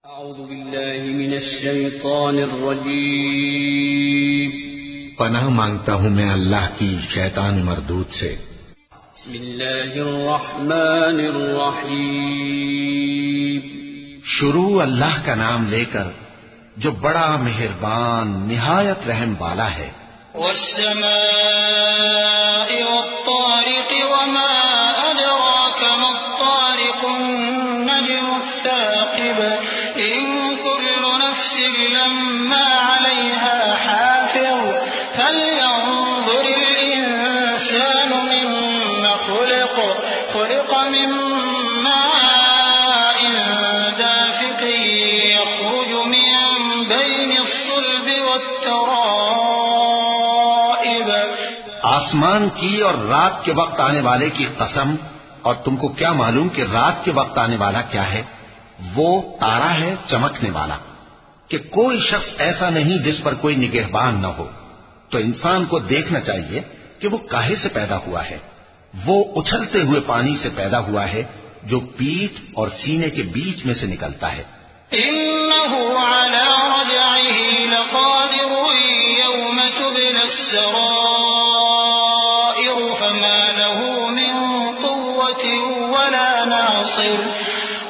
اعوذ باللہ من الشیطان الرجیم پناہ مانگتا ہوں میں اللہ کی شیطان مردود سے۔ بسم اللہ الرحمن الرحیم شروع اللہ کا نام لے کر جو بڑا مہربان نہایت رحم والا ہے۔ والسماء والطارق وما أدراك ما الطارق النجم الثاقب إن كل نفس لما عليها حافظ فلينظر الإنسان مما خلق من ماء دافق يخرج من بين الصلب والترائب۔ آسمان کی اور رات کے وقت آنے والے کی قسم، اور تم کو کیا معلوم کہ رات کے وقت آنے والا کیا ہے؟ وہ تارا ہے چمکنے والا، کہ کوئی شخص ایسا نہیں جس پر کوئی نگہبان نہ ہو۔ تو انسان کو دیکھنا چاہیے کہ وہ کاہے سے پیدا ہوا ہے۔ وہ اچھلتے ہوئے پانی سے پیدا ہوا ہے جو پیٹھ اور سینے کے بیچ میں سے نکلتا ہے۔ إنه على رجعه لقادر يوم تبلى السرائر فما له من قوة ولا ناصر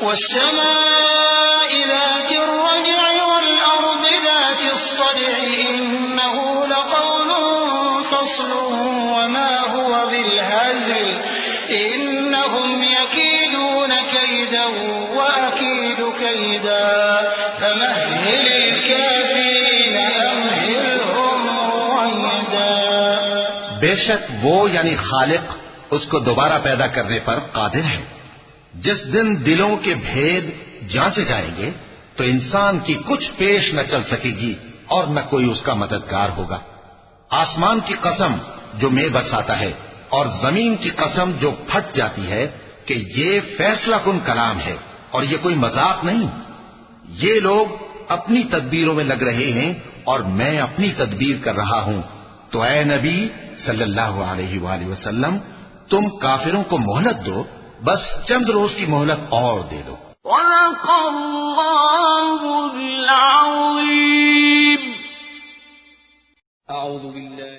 والسماء ذات الرجع والأرض ذات الصدع إنه لقول فصل وما هو بالهزل إنهم يكيدون كيدا وأكيد كيدا فمهل الكافرين أمهلهم رويدا۔ بے شک وہ یعنی خالق اس کو دوبارہ پیدا کرنے پر قادر ہے۔ جس دن دلوں کے بھید جانچے جائیں گے تو انسان کی کچھ پیش نہ چل سکے گی اور نہ کوئی اس کا مددگار ہوگا۔ آسمان کی قسم جو مے برساتا ہے اور زمین کی قسم جو پھٹ جاتی ہے کہ یہ فیصلہ کن کلام ہے اور یہ کوئی مذاق نہیں۔ یہ لوگ اپنی تدبیروں میں لگ رہے ہیں اور میں اپنی تدبیر کر رہا ہوں۔ تو اے نبی صلی اللہ علیہ وآلہ وسلم تم کافروں کو مہلت دو، بس چند روز کی مہلت اور دے دو۔ صدق اللہ العظیم۔ اعوذ باللہ